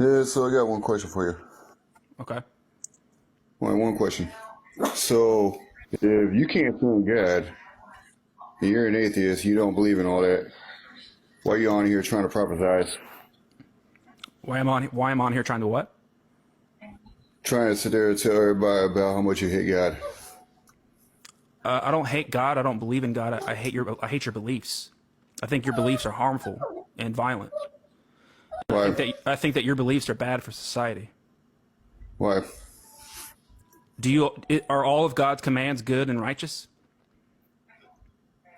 Yeah, so I got one question for you. Okay. One question. So, if you can't stand God, and you're an atheist, you don't believe in all that, why are you on here trying to prophesize? Why I'm on here trying to what? Trying to sit there and tell everybody about how much you hate God? I don't hate God. I don't believe in God. I hate your beliefs. I think your beliefs are harmful and violent. Why? I think that your beliefs are bad for society. Why? Are all of God's commands good and righteous?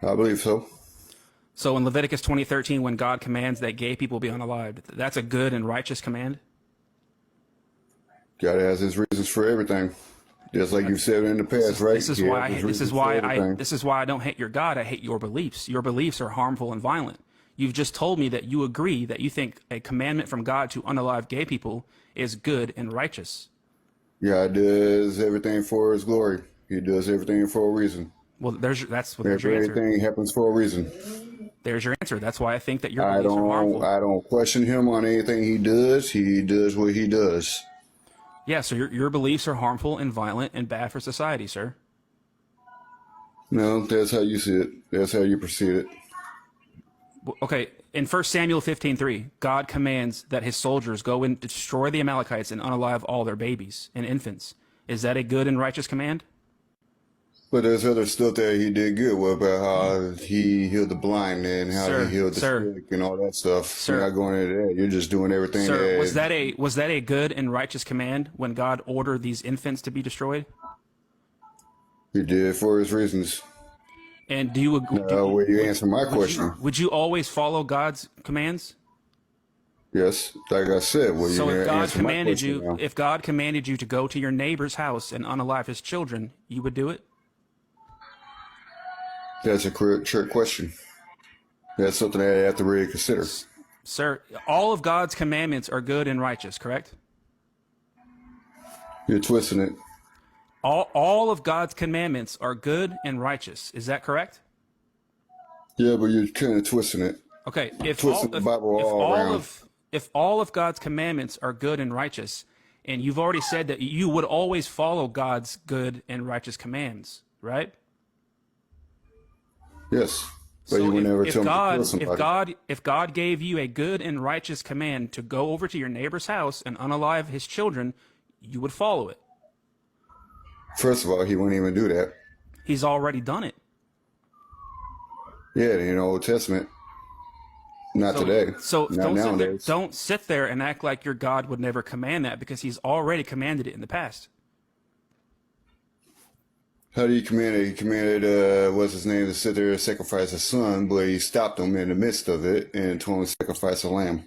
I believe so. So in Leviticus 20:13, when God commands that gay people be unalived, that's a good and righteous command. God has his reasons for everything. Just like you've said in the past, right? This is He why has his this is reasons for why everything. this is why I don't hate your God. I hate your beliefs. Your beliefs are harmful and violent. You've just told me that you agree that you think a commandment from God to unalive gay people is good and righteous. God does everything for his glory. He does everything for a reason. Well, there's your answer. Everything happens for a reason. There's your answer. That's why I think that your beliefs are harmful. I don't question him on anything he does. He does what he does. Yeah, so your beliefs are harmful and violent and bad for society, sir. No, that's how you see it. That's how you perceive it. Okay, in 1 Samuel 15:3, God commands that his soldiers go and destroy the Amalekites and unalive all their babies and infants. Is that a good and righteous command? But there's other stuff that he did good with, about how he healed the blind and how Sir, he healed the sir, sick and all that stuff. sir, You're not going into that. You're just doing everything sir, was that that a good and righteous command when God ordered these infants to be destroyed? he did for his reasons. And do you agree? Will you answer my question? Would you always follow God's commands? Yes, like I said, will So you if God answer my commanded question you, now? if God commanded you to go to your neighbor's house and unalive his children, you would do it? That's a trick question. That's something that I have to really consider. Sir, all of God's commandments are good and righteous, correct? You're twisting it. All of God's commandments are good and righteous. Is that correct? Yeah, but you're kind of twisting it. Okay, Twisting the Bible all around. if all of God's commandments are good and righteous, and you've already said that you would always follow God's good and righteous commands, right? Yes. But So you would never if tell me to kill God somebody. if God gave you a good and righteous command to go over to your neighbor's house and unalive his children, you would follow it. First of all, he wouldn't even do that. He's already done it. Yeah, in the Old Testament. Not today. So Not nowadays. don't sit there and act like your God would never command that, because he's already commanded it in the past. How do you command it? He commanded, what's his name, to sit there and sacrifice a son, but he stopped him in the midst of it and told him to sacrifice a lamb.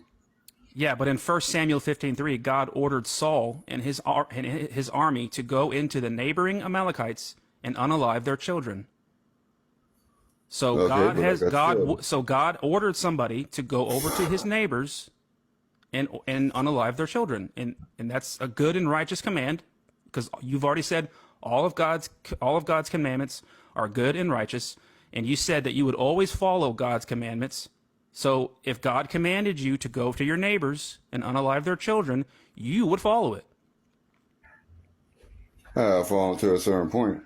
Yeah, but in 1 Samuel 15:3, God ordered Saul and his army to go into the neighboring Amalekites and unalive their children. So Okay, God ordered somebody to go over to his neighbors and unalive their children, and that's a good and righteous command, because you've already said all of God's commandments are good and righteous, and you said that you would always follow God's commandments. So if God commanded you to go to your neighbors and unalive their children, you would follow it. I fall to a certain point.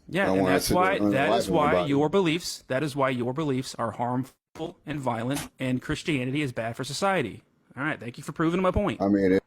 Yeah, and that is why your beliefs are harmful and violent, and Christianity is bad for society. All right, thank you for proving my point. I mean,